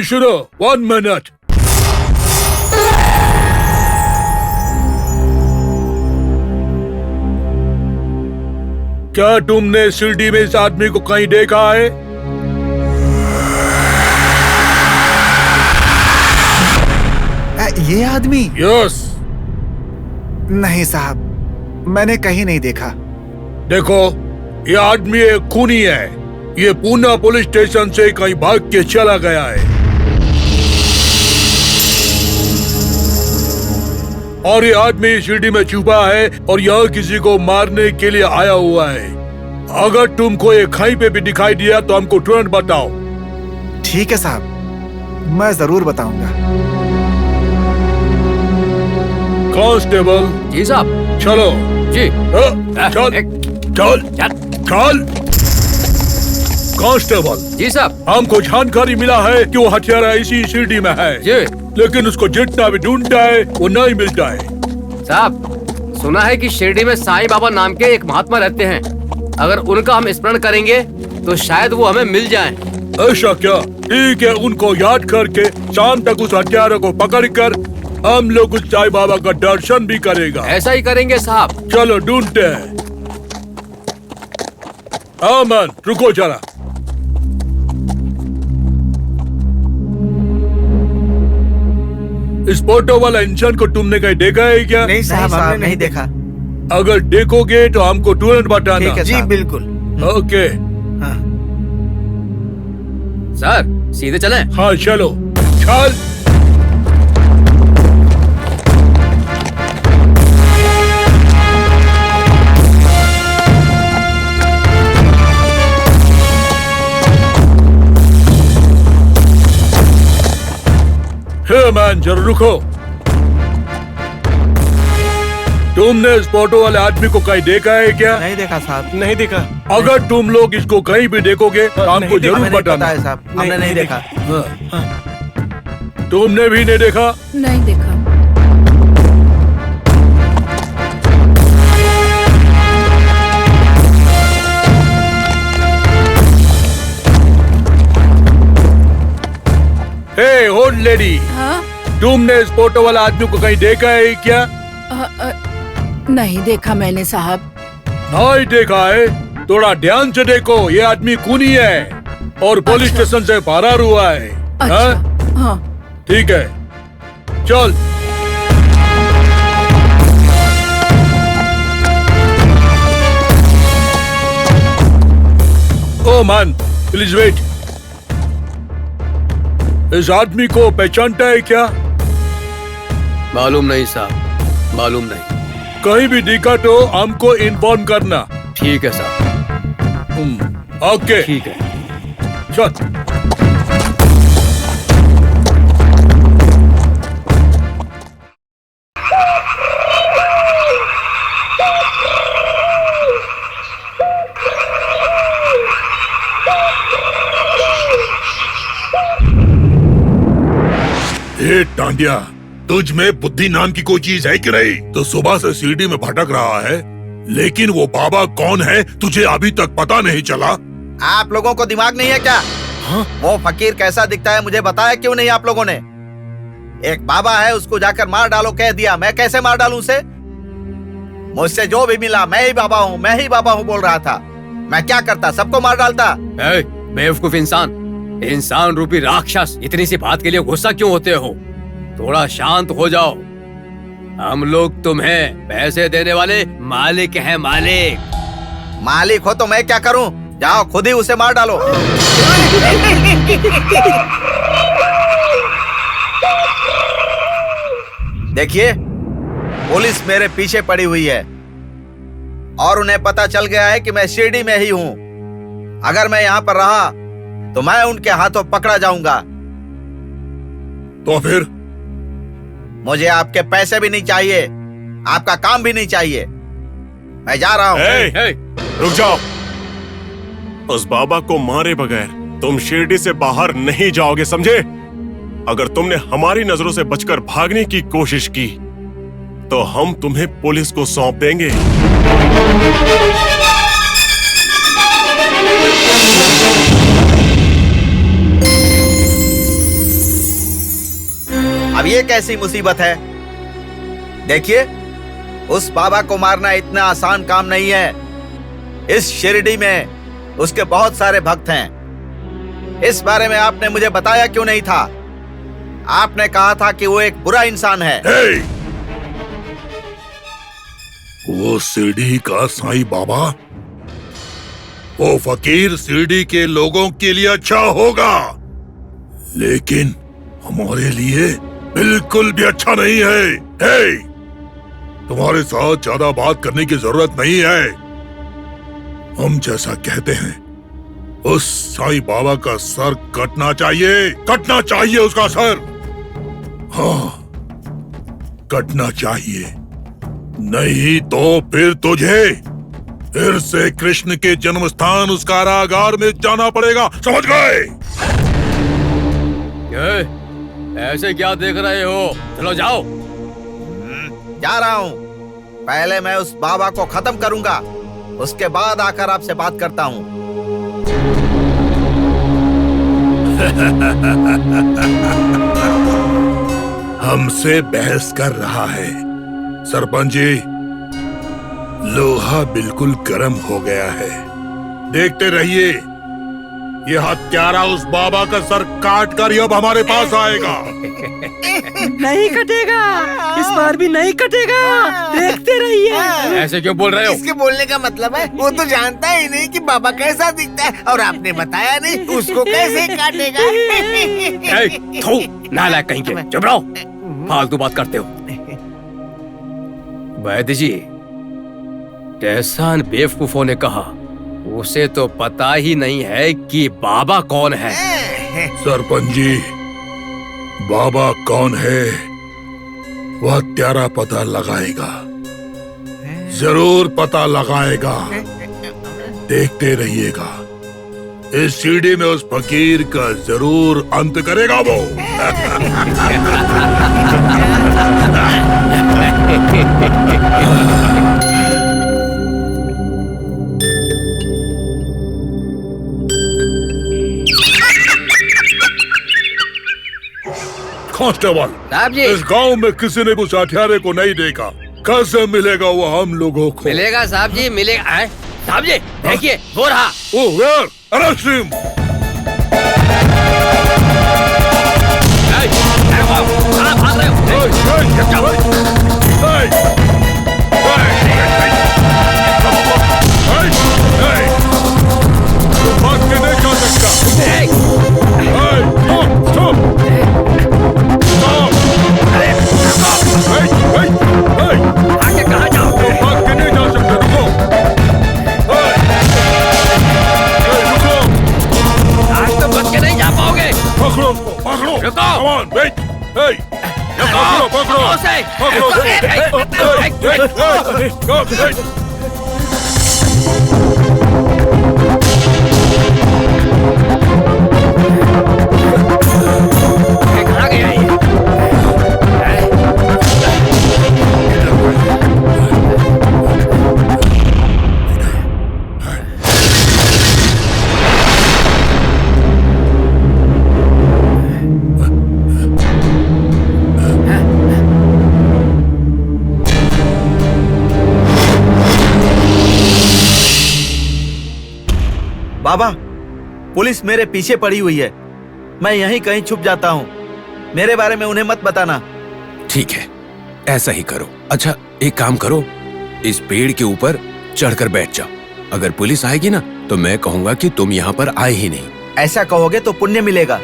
सुनो, 1 मिनट। क्या तुमने शिरडी में इस आदमी को कहीं देखा है? ये आदमी? यस। नहीं साहब, मैंने कहीं नहीं देखा। देखो, ये आदमी एक खूनी है। ये पूना पुलिस स्टेशन से कहीं भाग के चला गया है और ये आदमी शिरडी में छुपा है और यहाँ किसी को मारने के लिए आया हुआ है। अगर तुमको ये कहीं पे भी दिखाई दिया तो हमको तुरंत बताओ। ठीक है साहब, मैं जरूर बताऊंगा। कांस्टेबल। जी साहब। चलो। जी। चल चल। कांस्टेबल। जी साहब। हमको जानकारी मिला है कि वो हथियारा इसी शिरडी में है। जी। लेकिन उसको जितना भी ढूंढता है वो नहीं मिलता है। साहब, सुना है कि शिरडी में साईं बाबा नाम के एक महात्मा रहते हैं। अगर उनका हम स्मरण करेंगे तो शायद वो हमें मिल जाएं। ऐसा क्या? ठीक है, उनको याद करके शाम तक उस हथियारे को पकड़कर हम लोग उस साईं बाबा का दर्शन भी करेगा। ऐसा ही करेंगे साहब। चलो ढूंढते हैं। अमन, रुको जरा। इस फोटो वाला इंसान को तुमने कहीं देखा है क्या? नहीं साहब, हमने नहीं देखा। अगर देखोगे तो हमको तुरंत बताना। ठीक है जी, बिल्कुल। ओके। सर, सीधे चलें? हाँ चलो, चल। हे मैन, जरा रुको। तुमने इस फोटो वाले आदमी को कहीं देखा है क्या? नहीं देखा साहब। नहीं देखा। अगर तुम लोग इसको कहीं भी देखोगे तो हमको जरूर बताना। है साहब, हमने नहीं देखा। तुमने भी नहीं देखा? नहीं देखा। हे ओल्ड लेडी, तुमने इस फोटो वाला आदमी को कहीं देखा है क्या? नहीं देखा मैंने साहब। नहीं देखा है? थोड़ा ध्यान से देखो, ये आदमी खूनी है और पुलिस स्टेशन से फरार हुआ है। अच्छा। हाँ। ठीक है, चल। Oh man, please wait. इस आदमी को पहचानता है क्या? मालूम नहीं साहब, मालूम नहीं। कहीं भी दिखा तो हमको इन्फॉर्म करना। ठीक है साहब। ओके। ठीक है, चल। टांडिया, तुझ में बुद्धि नाम की कोई चीज है कि नहीं? तो सुबह से सीढ़ी में भटक रहा है, लेकिन वो बाबा कौन है तुझे अभी तक पता नहीं चला? आप लोगों को दिमाग नहीं है क्या? वो फकीर कैसा दिखता है मुझे बताया क्यों नहीं आप लोगों ने? एक बाबा है, उसको जाकर मार डालो कह दिया। मैं कैसे मार डालूं उसे? मुझसे जो भी मिला मैं ही बाबा हूँ, मैं ही बाबा हूँ बोल रहा था। मैं क्या करता? सबको मार डालता। बेवकूफ इंसान रूपी राक्षस, इतनी सी बात के लिए गुस्सा क्यों होते हो? थोड़ा शांत हो जाओ। हम लोग तुम्हें पैसे देने वाले मालिक हैं। मालिक हो तो मैं क्या करूं? जाओ खुद ही उसे मार डालो। देखिए, पुलिस मेरे पीछे पड़ी हुई है और उन्हें पता चल गया है कि मैं शिरडी में ही हूं। अगर मैं यहाँ पर रहा तो मैं उनके हाथों पकड़ा जाऊंगा। तो फिर? मुझे आपके पैसे भी नहीं चाहिए, आपका काम भी नहीं चाहिए। मैं जा रहा हूँ। रुक जाओ। उस बाबा को मारे बगैर तुम शिरडी से बाहर नहीं जाओगे, समझे? अगर तुमने हमारी नजरों से बचकर भागने की कोशिश की तो हम तुम्हें पुलिस को सौंप देंगे। ये कैसी मुसीबत है? देखिए, उस बाबा को मारना इतना आसान काम नहीं है। इस शिरडी में उसके बहुत सारे भक्त हैं। इस बारे में आपने मुझे बताया क्यों नहीं था? आपने कहा था कि वो एक बुरा इंसान है। वो शिरडी का साईं बाबा, वो फकीर शिरडी के लोगों के लिए अच्छा होगा, लेकिन हमारे लिए बिल्कुल भी अच्छा नहीं है। तुम्हारे साथ ज्यादा बात करने की जरूरत नहीं है। हम जैसा कहते हैं, उस साईं बाबा का सर कटना चाहिए उसका सर। हाँ, कटना चाहिए, नहीं तो फिर तुझे फिर से कृष्ण के जन्म स्थान उस कारागार में जाना पड़ेगा, समझ गए? ऐसे क्या देख रहे हो? चलो जाओ। जा रहा हूँ। पहले मैं उस बाबा को खत्म करूंगा, उसके बाद आकर आपसे बात करता हूँ। हमसे बहस कर रहा है। सरपंच जी, लोहा बिल्कुल गर्म हो गया है। देखते रहिए, ये हत्यारा उस बाबा का सर काट कर अब हमारे पास आएगा। नहीं कटेगा, इस बार भी नहीं कटेगा, देखते रहिए। ऐसे क्यों बोल रहे हो? इसके बोलने का मतलब है वो तो जानता ही नहीं कि बाबा कैसा दिखता है, और आपने बताया नहीं उसको कैसे काटेगा। थू, नालायक कहीं के, चुप रहो, फालतू बात करते हो। वैद्य जी, एहसान बेवकूफों ने कहा, उसे तो पता ही नहीं है कि बाबा कौन है। सरपंच जी, बाबा कौन है वह हत्यारा पता लगाएगा, जरूर पता लगाएगा। देखते रहिएगा, इस सीढ़ी में उस फकीर का जरूर अंत करेगा वो। कांस्टेबल साहब जी, इस गांव में किसी ने उस हथियारे को नहीं देखा, कैसे मिलेगा वो हम लोगों को? मिलेगा साहब जी, मिलेगा। साहब जी देखिए, वो रहा। ओह वेयर, अरेस्ट हिम। कहाँ भाग रहे हो? भाग के नहीं जा सकता। आगे कहाँ जाओगे? भाग के नहीं जा सकते, रुको। आज तो बच के नहीं जा पाओगे। पकड़ो उसको, पकड़ो। रुको। Come on, wait. Hey. पकड़ो, पकड़ो। उसे। पकड़ो। कहाँ गया ये? बाबा, पुलिस मेरे पीछे पड़ी हुई है। मैं यहीं कहीं छुप जाता हूँ। मेरे बारे में उन्हें मत बताना। ठीक है, ऐसा ही करो। अच्छा, एक काम करो, इस पेड़ के ऊपर चढ़कर बैठ जाओ। अगर पुलिस आएगी ना, तो मैं कहूंगा कि तुम यहाँ पर आए ही नहीं। ऐसा कहोगे तो पुण्य मिलेगा।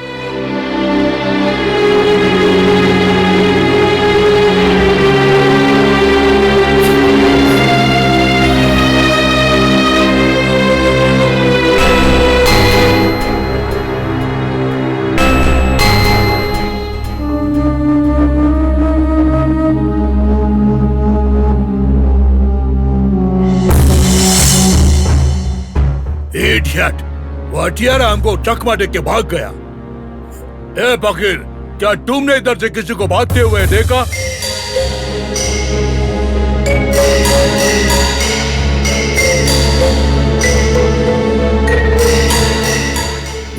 इडियट, वो हथियारा हमको चकमा देख के भाग गया। ए फकीर, क्या तुमने इधर से किसी को भागते हुए देखा?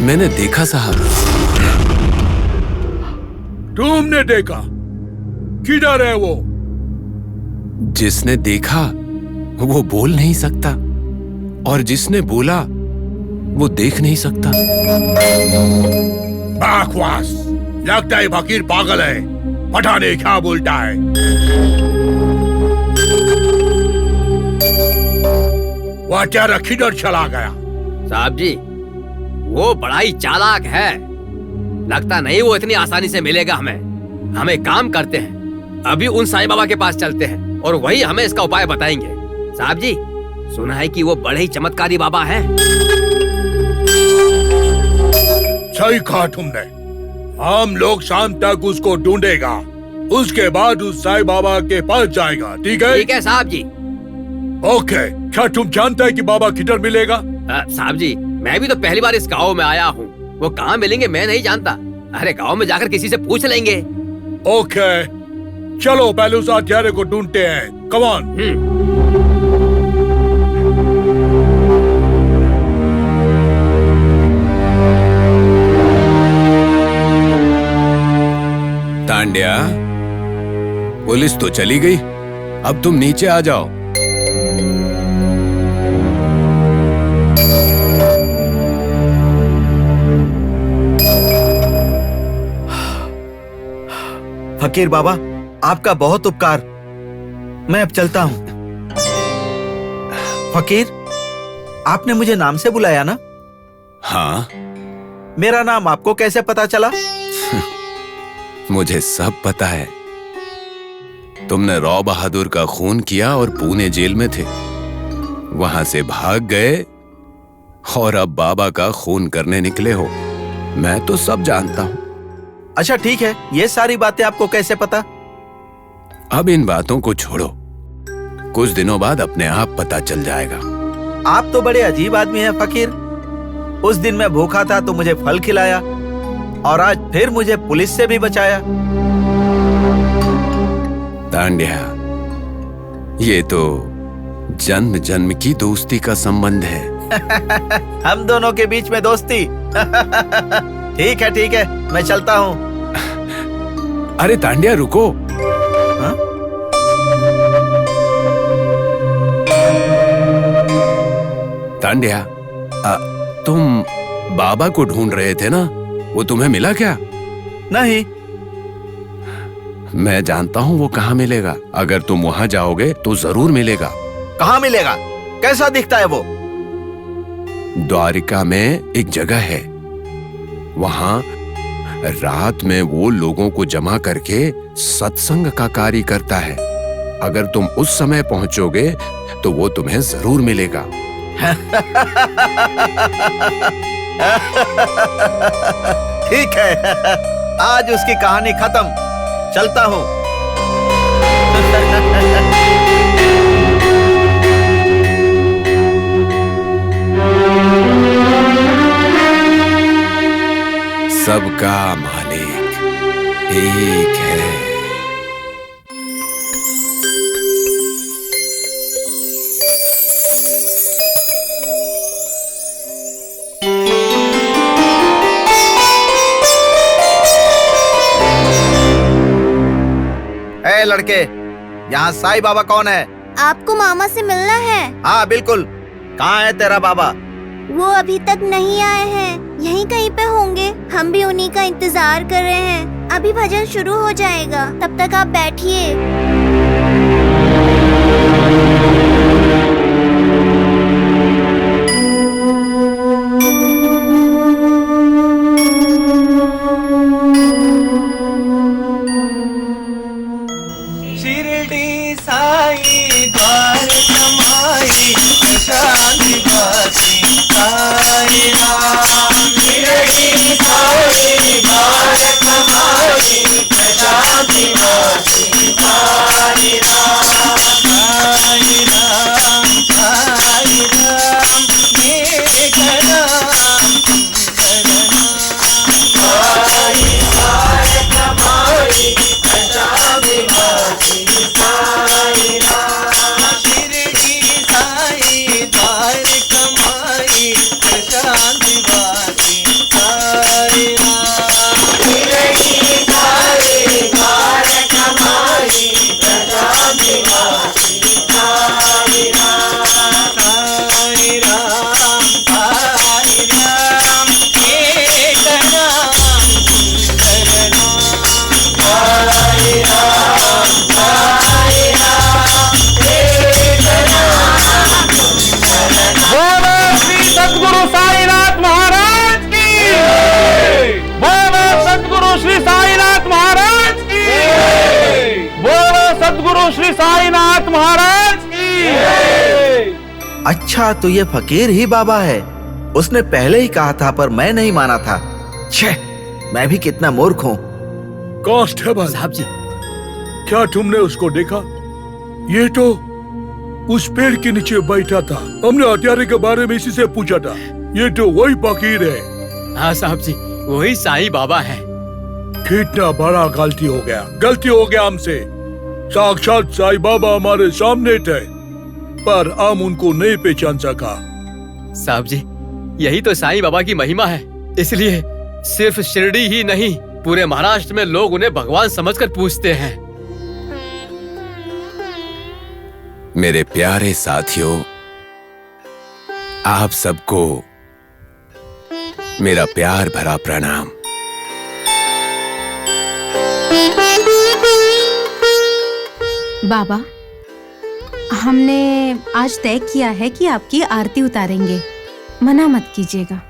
मैंने देखा साहब। तुमने देखा? किधर है वो? जिसने देखा वो बोल नहीं सकता और जिसने बोला वो देख नहीं सकता। बकवास! लगता है फकीर पागल है, पता नहीं क्या बोलता है। वह अचानक किधर चला गया? साहब जी, वो बड़ा ही चालाक है। लगता नहीं वो इतनी आसानी से मिलेगा हमें। हम एक काम करते हैं, अभी उन साईं बाबा के पास चलते हैं और वही हमें इसका उपाय बताएंगे। साहब जी, सुना है कि वो बड़े ही चमत्कारी बाबा हैं। सही कहा तुमने। हम लोग शाम तक उसको ढूंढेगा, उसके बाद उस साईं बाबा के पास जाएगा। ठीक है? ठीक है साहब जी। ओके। क्या तुम जानते हैं कि बाबा किधर मिलेगा? साहब जी, मैं भी तो पहली बार इस गांव में आया हूँ। वो कहाँ मिलेंगे मैं नहीं जानता। अरे गांव में जाकर किसी से पूछ लेंगे। ओके, चलो पहले उस हत्यारे को ढूंढते हैं। Come on. तांड्या, पुलिस तो चली गई, अब तुम नीचे आ जाओ। फकीर बाबा, आपका बहुत उपकार। मैं अब चलता हूँ। फकीर, आपने मुझे नाम से बुलाया ना? हाँ। मेरा नाम आपको कैसे पता चला? मुझे सब पता है। तुमने राव बहादुर का खून किया और पुणे जेल में थे, वहां से भाग गए और अब बाबा का खून करने निकले हो। मैं तो सब जानता हूं। अच्छा ठीक है, ये सारी बातें आपको कैसे पता? अब इन बातों को छोड़ो, कुछ दिनों बाद अपने आप पता चल जाएगा। आप तो बड़े अजीब आदमी हैं फकीर। उस दिन मैं भूखा था तो मुझे फल खिलाया और आज फिर मुझे पुलिस से भी बचाया। तांड्या, ये तो जन्म जन्म की दोस्ती का संबंध है। हम दोनों के बीच में दोस्ती। ठीक है, मैं चलता हूँ। अरे तांड्या, रुको। हा? तांड्या, तुम बाबा को ढूंढ रहे थे ना, वो तुम्हें मिला क्या? नहीं। मैं जानता हूँ वो कहाँ मिलेगा। अगर तुम वहां जाओगे तो जरूर मिलेगा। कहाँ मिलेगा? कैसा दिखता है वो? द्वारिका में एक जगह है, वहां रात में वो लोगों को जमा करके सत्संग का कार्य करता है। अगर तुम उस समय पहुंचोगे तो वो तुम्हें जरूर मिलेगा। ठीक है, आज उसकी कहानी खत्म। चलता हूँ। सबका मालिक एक है। ए लड़के, यहाँ साईं बाबा कौन है? आपको मामा से मिलना है। हाँ बिल्कुल। कहाँ है तेरा बाबा? वो अभी तक नहीं आए हैं, यहीं कहीं पे होंगे। हम भी उन्हीं का इंतजार कर रहे हैं। अभी भजन शुरू हो जाएगा, तब तक आप बैठिए। शिरडी साई द्वार कमाई शांति बासी साई राम। शिरडी साई द्वार कमाई शांति बासी साई राम। महाराज की। अच्छा, तो ये फकीर ही बाबा है। उसने पहले ही कहा था पर मैं नहीं माना था। छे, मैं भी कितना मूर्ख हूँ। कांस्टेबल साहब जी, क्या तुमने उसको देखा? ये तो उस पेड़ के नीचे बैठा था। हमने हत्यारे के बारे में इसी से पूछा था। ये तो वही फकीर है। हाँ साहब जी, वही साईं बाबा है। कितना बड़ा गलती हो गया हमसे। साक्षात साईं बाबा हमारे सामने थे पर हम उनको नहीं पहचान सका। साहब जी, यही तो साईं बाबा की महिमा है। इसलिए सिर्फ शिरडी ही नहीं, पूरे महाराष्ट्र में लोग उन्हें भगवान समझकर पूजते हैं। मेरे प्यारे साथियों, आप सबको मेरा प्यार भरा प्रणाम। बाबा, हमने आज तय किया है कि आपकी आरती उतारेंगे, मना मत कीजिएगा।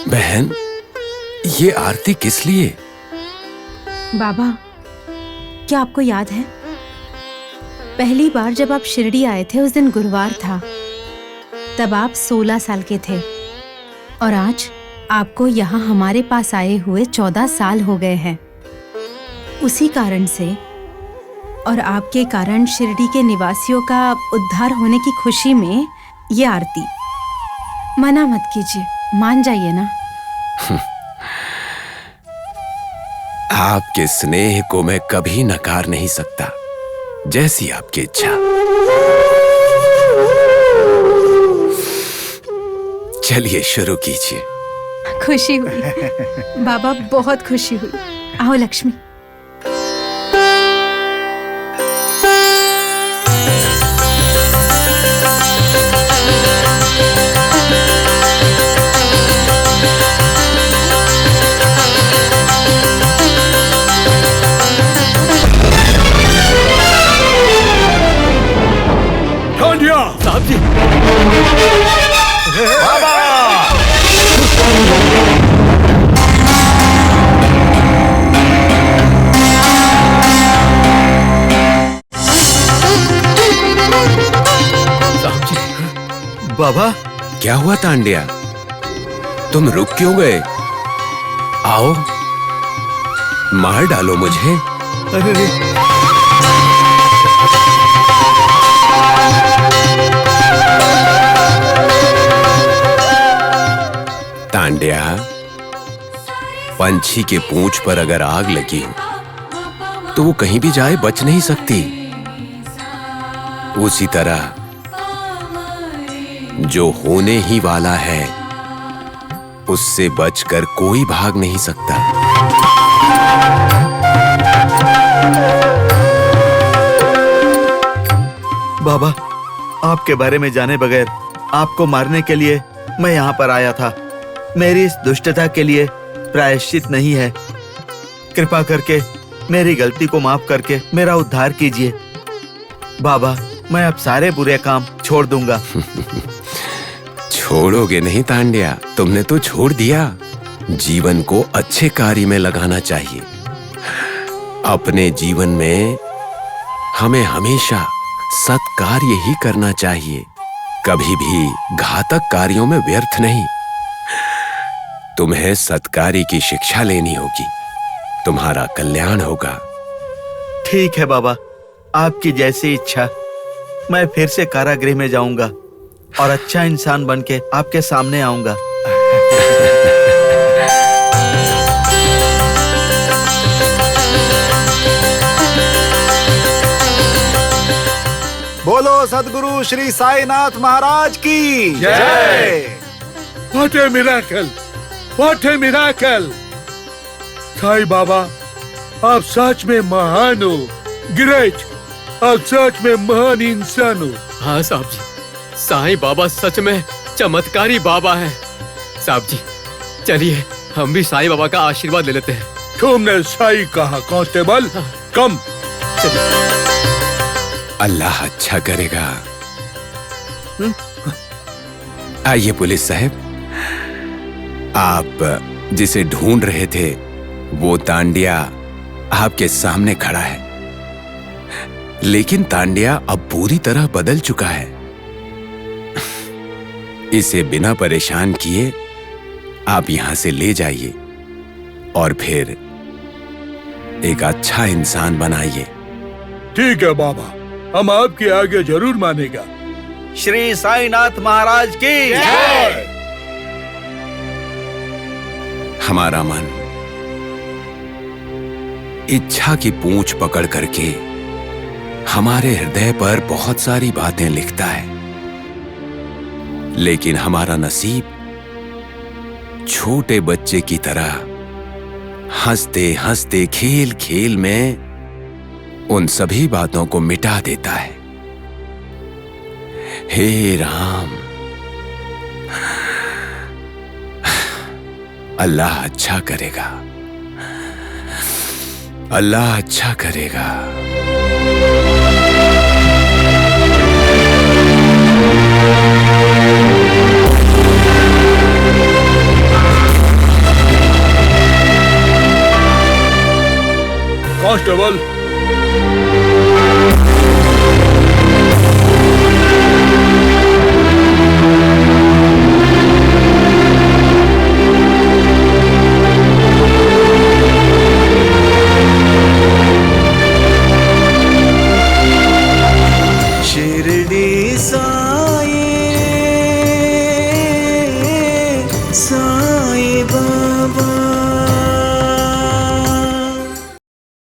बहन, ये आरती किस लिए? बाबा, क्या आपको याद है पहली बार जब आप शिरडी आए थे, उस दिन गुरुवार था। तब आप 16 साल के थे और आज आपको यहाँ हमारे पास आए हुए 14 साल हो गए हैं। उसी कारण से और आपके कारण शिरडी के निवासियों का उद्धार होने की खुशी में ये आरती। मना मत कीजिए, मान जाइए ना। आपके स्नेह को मैं कभी नकार नहीं सकता। जैसी आपकी इच्छा। चलिए शुरू कीजिए। खुशी हुई बाबा, बहुत खुशी हुई। आओ लक्ष्मी। साहब जी, बाबा! साहब जी, बाबा, क्या हुआ तांडिया? तुम रुक क्यों गए? आओ, मार डालो मुझे। अरे तांडिया, पंछी के पूंछ पर अगर आग लगी हो तो वो कहीं भी जाए बच नहीं सकती। उसी तरह जो होने ही वाला है उससे बचकर कोई भाग नहीं सकता। बाबा, आपके बारे में जाने बगैर आपको मारने के लिए मैं यहाँ पर आया था। मेरी इस दुष्टता के लिए प्रायश्चित नहीं है। कृपा करके मेरी गलती को माफ करके मेरा उद्धार कीजिए। बाबा, मैं अब सारे बुरे काम छोड़ दूंगा। छोड़ोगे नहीं तांडिया, तुमने तो छोड़ दिया। जीवन को अच्छे कार्य में लगाना चाहिए। अपने जीवन में हमें हमेशा सत्कार्य ही करना चाहिए, कभी भी घातक कार्यों में व्यर्थ नहीं। तुम्हें सत्कार्य की शिक्षा लेनी होगी, तुम्हारा कल्याण होगा। ठीक है बाबा, आपकी जैसी इच्छा। मैं फिर से कारागृह में जाऊंगा और अच्छा इंसान बनके आपके सामने आऊंगा। बोलो सद्गुरु श्री साईनाथ महाराज की जय। What a miracle! What a miracle! Sai Baba, आप सच में महान हो। ग्रेट! आप सच में महान इंसान हो। हाँ साहब जी, साईं बाबा सच में चमत्कारी बाबा है। साहब जी, चलिए हम भी साईं बाबा का आशीर्वाद ले लेते हैं। तुमने सही कहा कांस्टेबल। कम, चलिए। अल्लाह अच्छा करेगा। आइए पुलिस साहब, आप जिसे ढूंढ रहे थे वो तांडिया आपके सामने खड़ा है। लेकिन तांड्या अब पूरी तरह बदल चुका है। इसे बिना परेशान किए आप यहां से ले जाइए और फिर एक अच्छा इंसान बनाइए। ठीक है बाबा, हम आपकी आज्ञा जरूर मानेगा। श्री साईनाथ महाराज की जय। हमारा मन इच्छा की पूंछ पकड़ करके हमारे हृदय पर बहुत सारी बातें लिखता है, लेकिन हमारा नसीब छोटे बच्चे की तरह हंसते हंसते खेल खेल में उन सभी बातों को मिटा देता है। हे राम, अल्लाह अच्छा करेगा, अल्लाह अच्छा करेगा। कांस्टेबल,